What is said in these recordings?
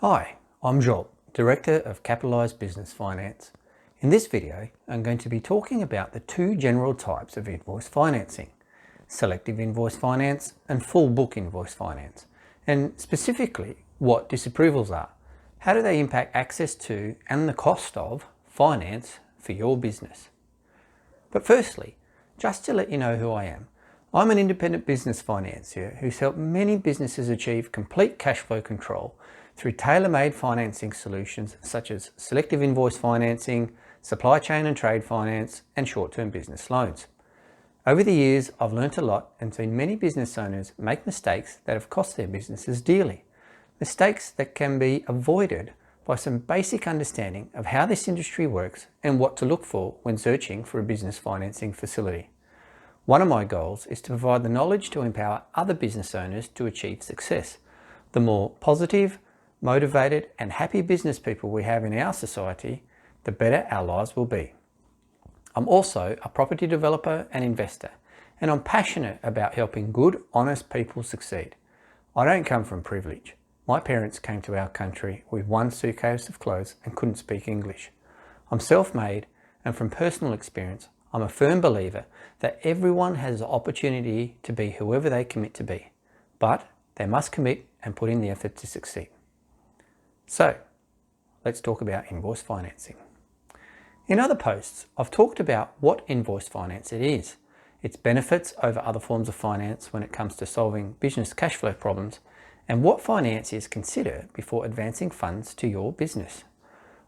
Hi, I'm Joel, Director of Capitalised Business Finance. In this video, I'm going to be talking about the two general types of invoice financing, selective invoice finance and full book invoice finance, and specifically what disapprovals are. How do they impact access to and the cost of finance for your business? But firstly, just to let you know who I am, I'm an independent business financier who's helped many businesses achieve complete cash flow control through tailor-made financing solutions such as selective invoice financing, supply chain and trade finance, and short-term business loans. Over the years, I've learnt a lot and seen many business owners make mistakes that have cost their businesses dearly. Mistakes that can be avoided by some basic understanding of how this industry works and what to look for when searching for a business financing facility. One of my goals is to provide the knowledge to empower other business owners to achieve success. The more positive, motivated and happy business people we have in our society, the better our lives will be. I'm also a property developer and investor, and I'm passionate about helping good, honest people succeed. I don't come from privilege. My parents came to our country with one suitcase of clothes and couldn't speak English. I'm self-made, and from personal experience, I'm a firm believer that everyone has the opportunity to be whoever they commit to be, but they must commit and put in the effort to succeed. So, let's talk about invoice financing. In other posts, I've talked about what invoice finance it is, its benefits over other forms of finance when it comes to solving business cash flow problems, and what financiers consider before advancing funds to your business.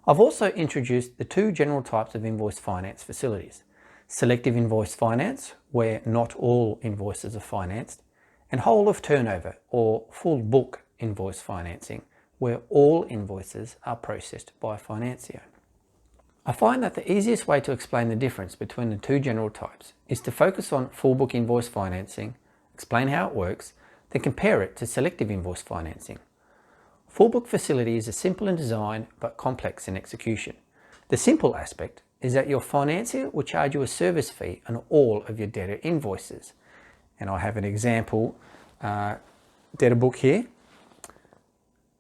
I've also introduced the two general types of invoice finance facilities: selective invoice finance, where not all invoices are financed, and whole of turnover or full book invoice financing, where all invoices are processed by a financier. I find that the easiest way to explain the difference between the two general types is to focus on full book invoice financing, explain how it works, then compare it to selective invoice financing. Full book facilities are simple in design but complex in execution. The simple aspect is that your financier will charge you a service fee on all of your debtor invoices. And I have an example debtor book here.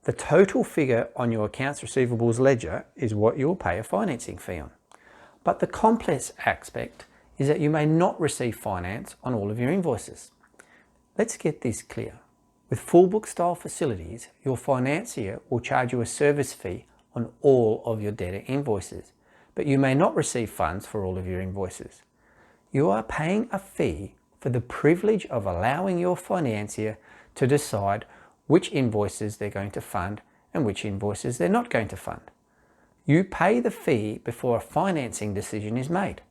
The total figure on your accounts receivables ledger is what you'll pay a financing fee on. But the complex aspect is that you may not receive finance on all of your invoices. Let's get this clear. With full book style facilities, your financier will charge you a service fee on all of your debtor invoices, but you may not receive funds for all of your invoices. You are paying a fee for the privilege of allowing your financier to decide which invoices they're going to fund and which invoices they're not going to fund. You pay the fee before a financing decision is made.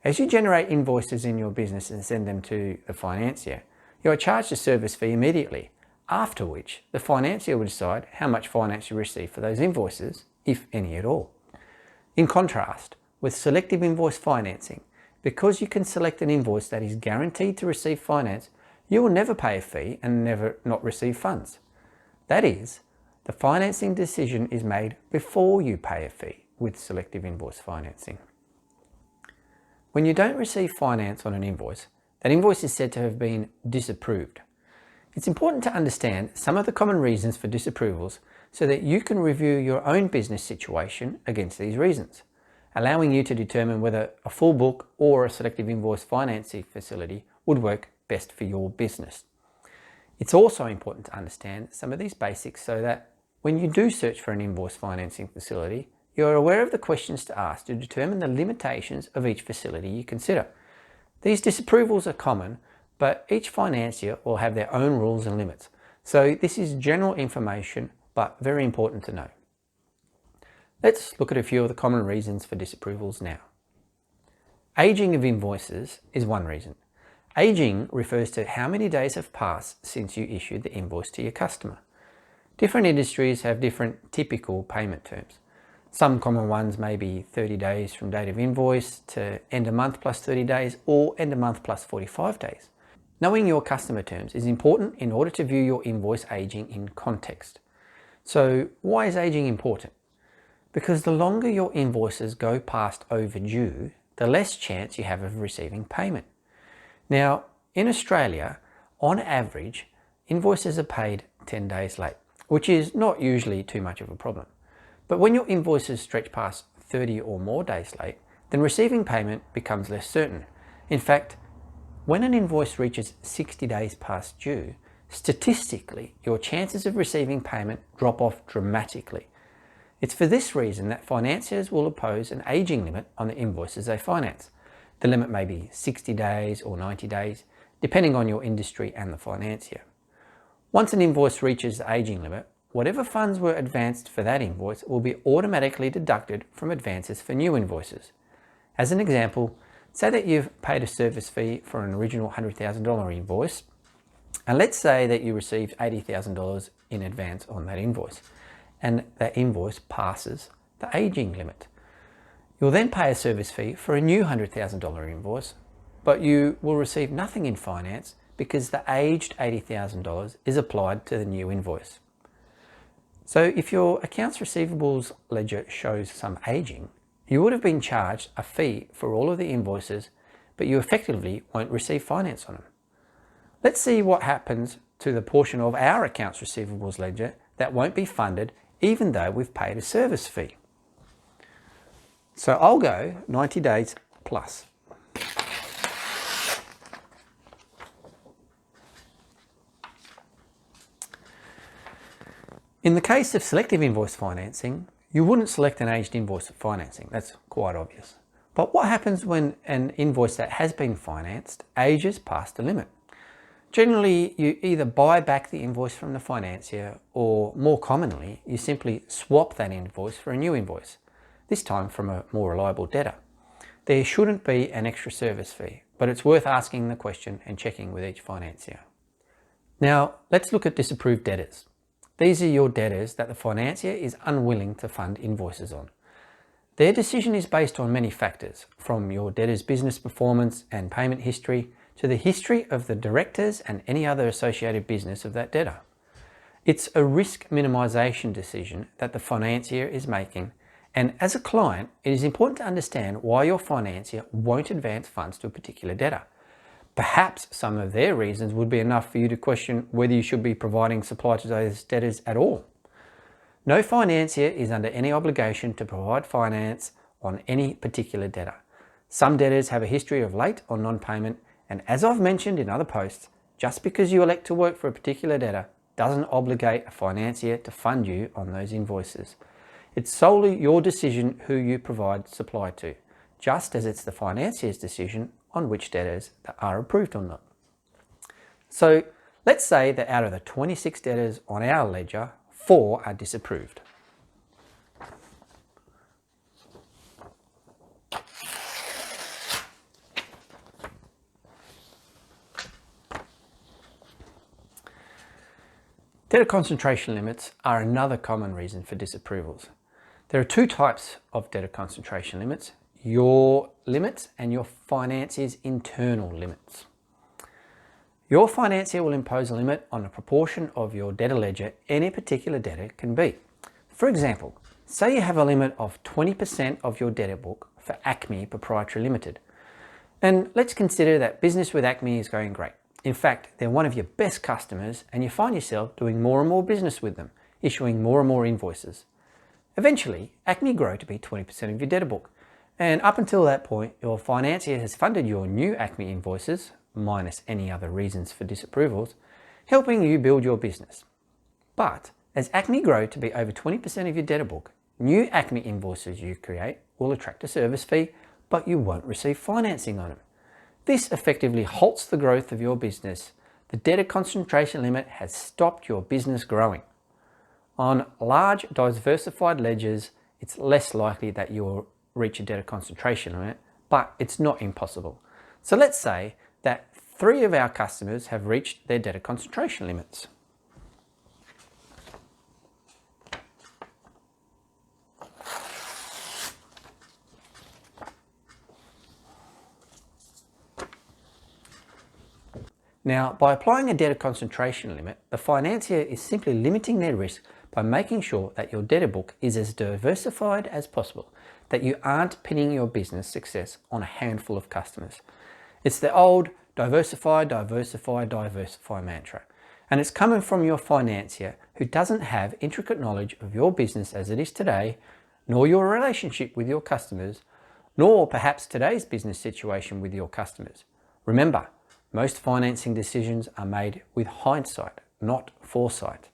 As you generate invoices in your business and send them to the financier, you are charged a service fee immediately, after which the financier will decide how much finance you receive for those invoices, if any at all. In contrast, with selective invoice financing, because you can select an invoice that is guaranteed to receive finance, you will never pay a fee and never not receive funds. That is, the financing decision is made before you pay a fee with selective invoice financing. When you don't receive finance on an invoice, that invoice is said to have been disapproved. It's important to understand some of the common reasons for disapprovals so that you can review your own business situation against these reasons, allowing you to determine whether a full book or a selective invoice financing facility would work best for your business. It's also important to understand some of these basics so that when you do search for an invoice financing facility, you're aware of the questions to ask to determine the limitations of each facility you consider. These disapprovals are common, but each financier will have their own rules and limits. So this is general information, but very important to know. Let's look at a few of the common reasons for disapprovals now. Aging of invoices is one reason. Aging refers to how many days have passed since you issued the invoice to your customer. Different industries have different typical payment terms. Some common ones may be 30 days from date of invoice to end of month plus 30 days or end of month plus 45 days. Knowing your customer terms is important in order to view your invoice aging in context. So why is aging important? Because the longer your invoices go past overdue, the less chance you have of receiving payment. Now, in Australia, on average, invoices are paid 10 days late, which is not usually too much of a problem. But when your invoices stretch past 30 or more days late, then receiving payment becomes less certain. In fact, when an invoice reaches 60 days past due, statistically, your chances of receiving payment drop off dramatically. It's for this reason that financiers will impose an aging limit on the invoices they finance. The limit may be 60 days or 90 days, depending on your industry and the financier. Once an invoice reaches the aging limit, whatever funds were advanced for that invoice will be automatically deducted from advances for new invoices. As an example, say that you've paid a service fee for an original $100,000 invoice, and let's say that you received $80,000 in advance on that invoice, and that invoice passes the aging limit. You'll then pay a service fee for a new $100,000 invoice, but you will receive nothing in finance because the aged $80,000 is applied to the new invoice. So if your accounts receivables ledger shows some aging, you would have been charged a fee for all of the invoices, but you effectively won't receive finance on them. Let's see what happens to the portion of our accounts receivables ledger that won't be funded even though we've paid a service fee. So I'll go 90 days plus. In the case of selective invoice financing, you wouldn't select an aged invoice for financing. That's quite obvious. But what happens when an invoice that has been financed ages past the limit? Generally, you either buy back the invoice from the financier, or more commonly, you simply swap that invoice for a new invoice, this time from a more reliable debtor. There shouldn't be an extra service fee, but it's worth asking the question and checking with each financier. Now, let's look at disapproved debtors. These are your debtors that the financier is unwilling to fund invoices on. Their decision is based on many factors, from your debtor's business performance and payment history to the history of the directors and any other associated business of that debtor. It's a risk minimisation decision that the financier is making, and as a client, it is important to understand why your financier won't advance funds to a particular debtor. Perhaps some of their reasons would be enough for you to question whether you should be providing supply to those debtors at all. No financier is under any obligation to provide finance on any particular debtor. Some debtors have a history of late or non-payment, and as I've mentioned in other posts, just because you elect to work for a particular debtor doesn't obligate a financier to fund you on those invoices. It's solely your decision who you provide supply to, just as it's the financier's decision on which debtors are approved or not. So let's say that out of the 26 debtors on our ledger, 4 are disapproved. Debtor concentration limits are another common reason for disapprovals. There are 2 types of debtor concentration limits: your limits and your financier's internal limits. Your financier will impose a limit on a proportion of your debtor ledger any particular debtor can be. For example, say you have a limit of 20% of your debtor book for Acme Proprietary Limited. And let's consider that business with Acme is going great. In fact, they're one of your best customers and you find yourself doing more and more business with them, issuing more and more invoices. Eventually, Acme grow to be 20% of your debtor book. And up until that point, your financier has funded your new Acme invoices, minus any other reasons for disapprovals, helping you build your business. But as Acme grow to be over 20% of your debtor book, new Acme invoices you create will attract a service fee, but you won't receive financing on them. This effectively halts the growth of your business. The debtor concentration limit has stopped your business growing. On large diversified ledgers, it's less likely that you'll reach a debtor concentration limit, but it's not impossible. So let's say that 3 of our customers have reached their debtor concentration limits. Now, by applying a debtor concentration limit, the financier is simply limiting their risk by making sure that your debtor book is as diversified as possible, that you aren't pinning your business success on a handful of customers. It's the old diversify, diversify, diversify mantra, and it's coming from your financier who doesn't have intricate knowledge of your business as it is today, nor your relationship with your customers, nor perhaps today's business situation with your customers. Remember, most financing decisions are made with hindsight, not foresight.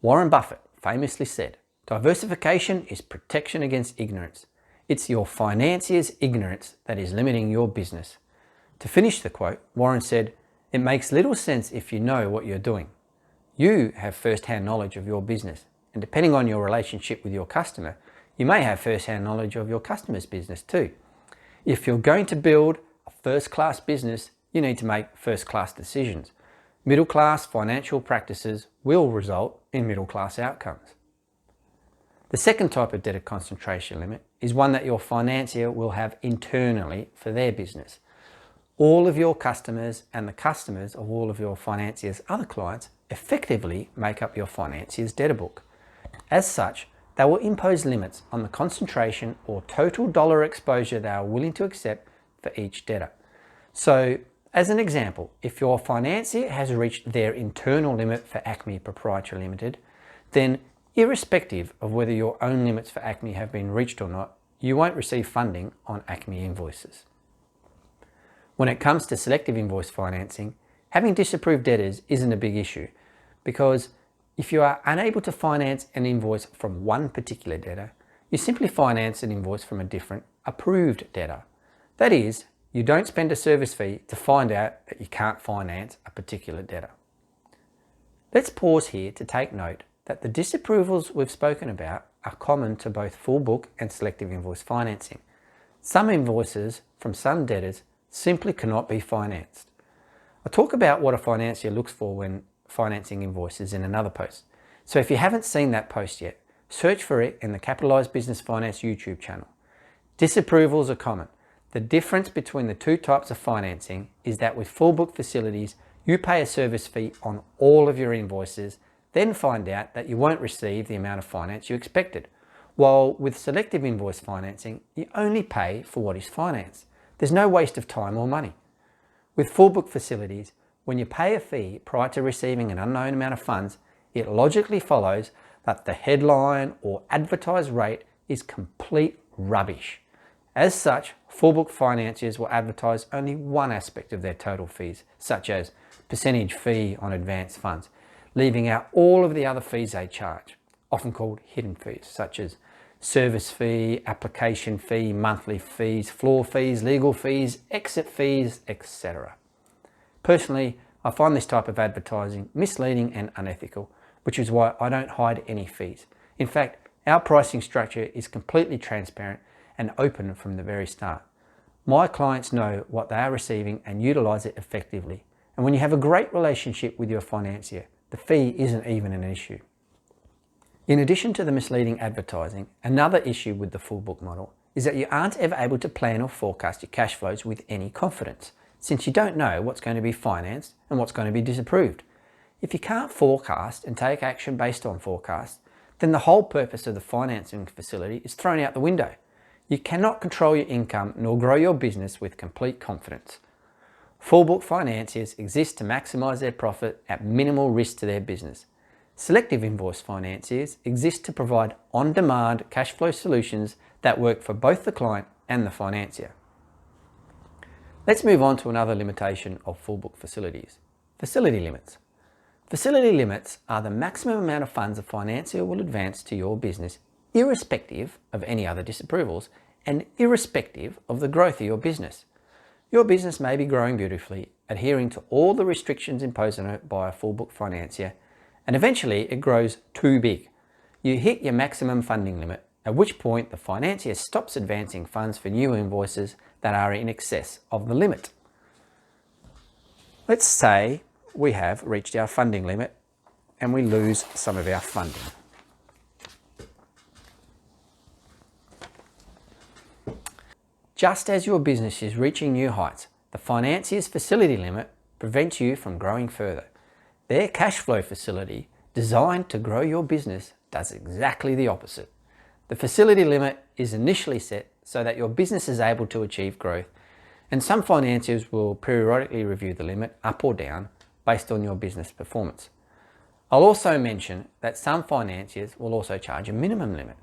Warren Buffett famously said, "Diversification is protection against ignorance. It's your financier's ignorance that is limiting your business." To finish the quote, Warren said, "It makes little sense if you know what you're doing. You have first-hand knowledge of your business, and depending on your relationship with your customer, you may have first-hand knowledge of your customer's business too. If you're going to build a first-class business, you need to make first-class decisions. Middle-class financial practices will result in middle-class outcomes." The second type of debtor concentration limit is one that your financier will have internally for their business. All of your customers and the customers of all of your financier's other clients effectively make up your financier's debtor book. As such, they will impose limits on the concentration or total dollar exposure they are willing to accept for each debtor. So, as an example, if your financier has reached their internal limit for Acme Proprietary Limited, then irrespective of whether your own limits for Acme have been reached or not, you won't receive funding on Acme invoices. When it comes to selective invoice financing, having disapproved debtors isn't a big issue, because if you are unable to finance an invoice from one particular debtor, you simply finance an invoice from a different approved debtor. That is, you don't spend a service fee to find out that you can't finance a particular debtor. Let's pause here to take note that the disapprovals we've spoken about are common to both full book and selective invoice financing. Some invoices from some debtors simply cannot be financed. I'll talk about what a financier looks for when financing invoices in another post. So if you haven't seen that post yet, search for it in the Capitalised Business Finance YouTube channel. Disapprovals are common. The difference between the two types of financing is that with full book facilities, you pay a service fee on all of your invoices, then find out that you won't receive the amount of finance you expected. While with selective invoice financing, you only pay for what is financed. There's no waste of time or money. With full book facilities, when you pay a fee prior to receiving an unknown amount of funds, it logically follows that the headline or advertised rate is complete rubbish. As such, full book financiers will advertise only one aspect of their total fees, such as percentage fee on advanced funds, leaving out all of the other fees they charge, often called hidden fees, such as service fee, application fee, monthly fees, floor fees, legal fees, exit fees, etc. Personally, I find this type of advertising misleading and unethical, which is why I don't hide any fees. In fact, our pricing structure is completely transparent and open from the very start. My clients know what they are receiving and utilise it effectively. And when you have a great relationship with your financier, the fee isn't even an issue. In addition to the misleading advertising, another issue with the full book model is that you aren't ever able to plan or forecast your cash flows with any confidence, since you don't know what's going to be financed and what's going to be disapproved. If you can't forecast and take action based on forecasts, then the whole purpose of the financing facility is thrown out the window. You cannot control your income nor grow your business with complete confidence. Full book financiers exist to maximise their profit at minimal risk to their business. Selective invoice financiers exist to provide on-demand cash flow solutions that work for both the client and the financier. Let's move on to another limitation of full book facilities: facility limits. Facility limits are the maximum amount of funds a financier will advance to your business, irrespective of any other disapprovals and irrespective of the growth of your business. Your business may be growing beautifully, adhering to all the restrictions imposed on it by a full book financier, and eventually it grows too big. You hit your maximum funding limit, at which point the financier stops advancing funds for new invoices that are in excess of the limit. Let's say we have reached our funding limit and we lose some of our funding. Just as your business is reaching new heights, the financier's facility limit prevents you from growing further. Their cash flow facility, designed to grow your business, does exactly the opposite. The facility limit is initially set so that your business is able to achieve growth, and some financiers will periodically review the limit up or down based on your business performance. I'll also mention that some financiers will also charge a minimum limit,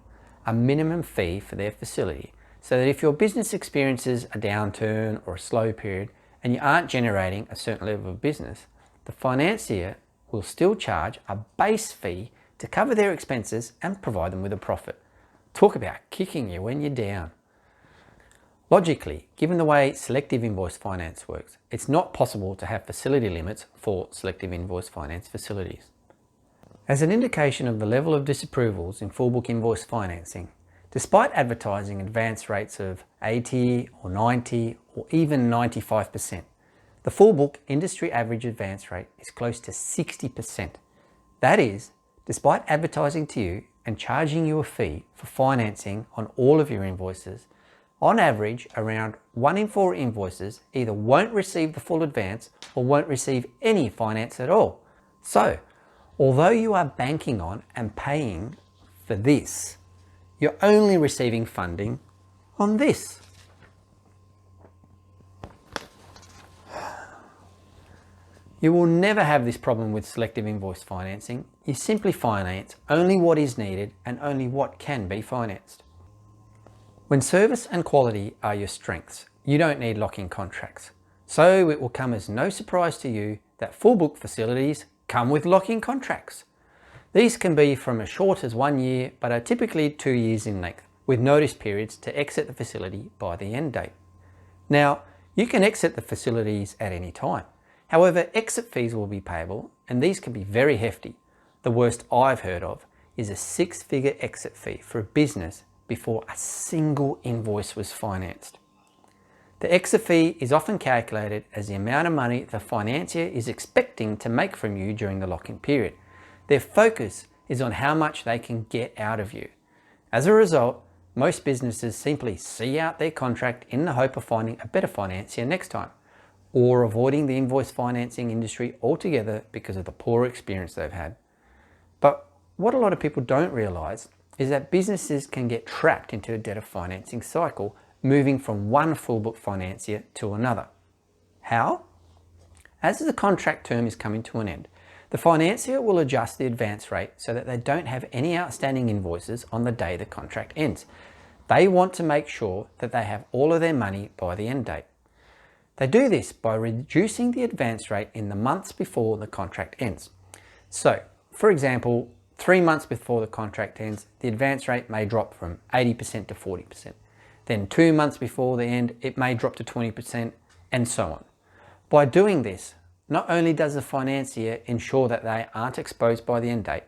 a minimum fee for their facility, so that if your business experiences a downturn or a slow period and you aren't generating a certain level of business, the financier will still charge a base fee to cover their expenses and provide them with a profit. Talk about kicking you when you're down. Logically, given the way selective invoice finance works, it's not possible to have facility limits for selective invoice finance facilities. As an indication of the level of disapprovals in full book invoice financing, despite advertising advance rates of 80 or 90 or even 95%, the full book industry average advance rate is close to 60%. That is, despite advertising to you and charging you a fee for financing on all of your invoices, on average, around 1 in 4 invoices either won't receive the full advance or won't receive any finance at all. So, although you are banking on and paying for this, you're only receiving funding on this. You will never have this problem with selective invoice financing. You simply finance only what is needed and only what can be financed. When service and quality are your strengths, you don't need lock-in contracts. So it will come as no surprise to you that full book facilities come with lock-in contracts. These can be from as short as 1 year, but are typically 2 years in length, with notice periods to exit the facility by the end date. Now, you can exit the facilities at any time. However, exit fees will be payable, and these can be very hefty. The worst I've heard of is a 6-figure exit fee for a business before a single invoice was financed. The exit fee is often calculated as the amount of money the financier is expecting to make from you during the lock-in period. Their focus is on how much they can get out of you. As a result, most businesses simply see out their contract in the hope of finding a better financier next time, or avoiding the invoice financing industry altogether because of the poor experience they've had. But what a lot of people don't realise is that businesses can get trapped into a debtor financing cycle, moving from one full book financier to another. How? As the contract term is coming to an end, the financier will adjust the advance rate so that they don't have any outstanding invoices on the day the contract ends. They want to make sure that they have all of their money by the end date. They do this by reducing the advance rate in the months before the contract ends. So, for example, 3 months before the contract ends, the advance rate may drop from 80% to 40%. Then 2 months before the end, it may drop to 20%, and so on. By doing this, not only does the financier ensure that they aren't exposed by the end date,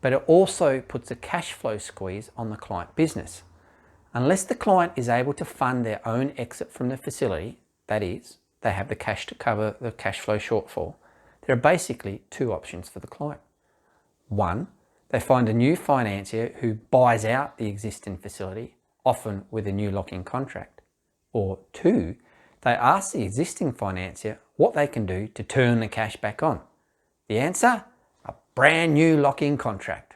but it also puts a cash flow squeeze on the client business. Unless the client is able to fund their own exit from the facility, that is, they have the cash to cover the cash flow shortfall, there are basically 2 options for the client. 1, they find a new financier who buys out the existing facility, often with a new lock-in contract. Or 2, they ask the existing financier what they can do to turn the cash back on. The answer? A brand new lock-in contract.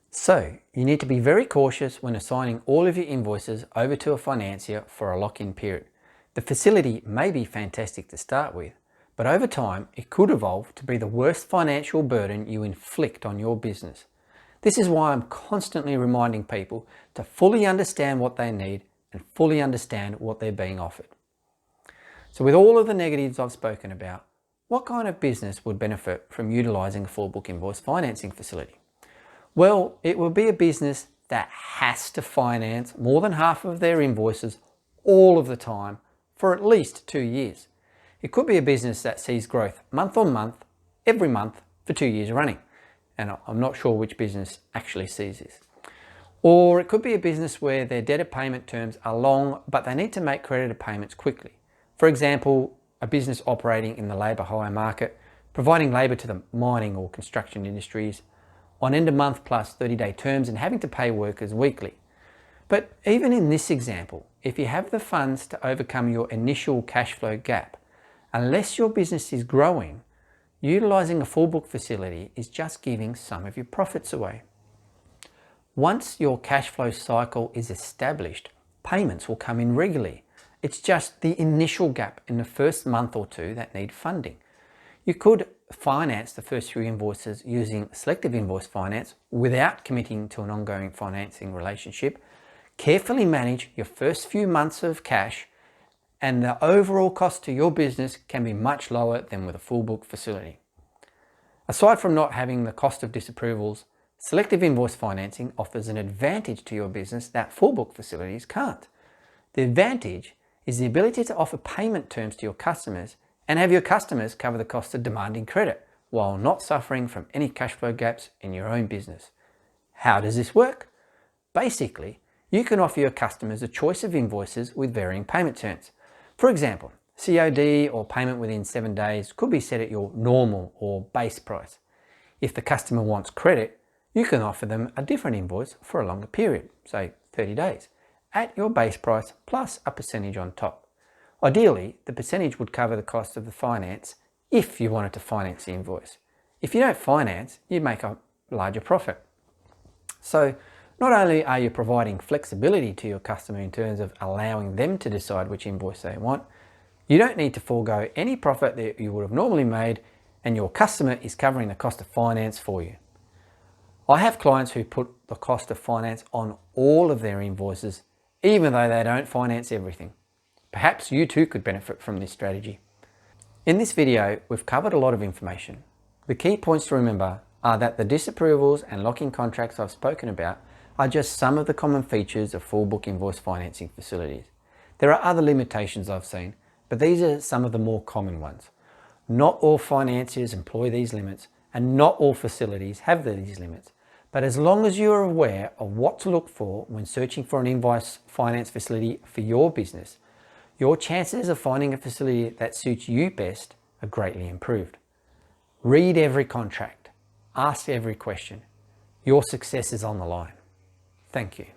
So, you need to be very cautious when assigning all of your invoices over to a financier for a lock-in period. The facility may be fantastic to start with, but over time it could evolve to be the worst financial burden you inflict on your business. This is why I'm constantly reminding people to fully understand what they need and fully understand what they're being offered. So with all of the negatives I've spoken about, what kind of business would benefit from utilising a full book invoice financing facility? Well, it will be a business that has to finance more than half of their invoices all of the time for at least 2 years. It could be a business that sees growth month on month, every month for 2 years running. And I'm not sure which business actually sees this. Or it could be a business where their debtor payment terms are long, but they need to make creditor payments quickly. For example, a business operating in the labour hire market, providing labour to the mining or construction industries, on end of month plus 30-day terms and having to pay workers weekly. But even in this example, if you have the funds to overcome your initial cash flow gap, unless your business is growing, utilising a full book facility is just giving some of your profits away. Once your cash flow cycle is established, payments will come in regularly. It's just the initial gap in the first month or two that need funding. You could finance the first few invoices using selective invoice finance without committing to an ongoing financing relationship, carefully manage your first few months of cash, and the overall cost to your business can be much lower than with a full book facility. Aside from not having the cost of disapprovals, selective invoice financing offers an advantage to your business that full book facilities can't. The advantage is the ability to offer payment terms to your customers and have your customers cover the cost of demanding credit while not suffering from any cash flow gaps in your own business. How does this work? Basically, you can offer your customers a choice of invoices with varying payment terms. For example, COD or payment within 7 days could be set at your normal or base price. If the customer wants credit, you can offer them a different invoice for a longer period, say 30 days, at your base price plus a percentage on top. Ideally, the percentage would cover the cost of the finance if you wanted to finance the invoice. If you don't finance, you make a larger profit. So not only are you providing flexibility to your customer in terms of allowing them to decide which invoice they want, you don't need to forego any profit that you would have normally made, and your customer is covering the cost of finance for you. I have clients who put the cost of finance on all of their invoices, even though they don't finance everything. Perhaps you too could benefit from this strategy. In this video, we've covered a lot of information. The key points to remember are that the disapprovals and lock-in contracts I've spoken about are just some of the common features of full book invoice financing facilities. There are other limitations I've seen, but these are some of the more common ones. Not all financiers employ these limits, and not all facilities have these limits. But as long as you are aware of what to look for when searching for an invoice finance facility for your business, your chances of finding a facility that suits you best are greatly improved. Read every contract. Ask every question. Your success is on the line. Thank you.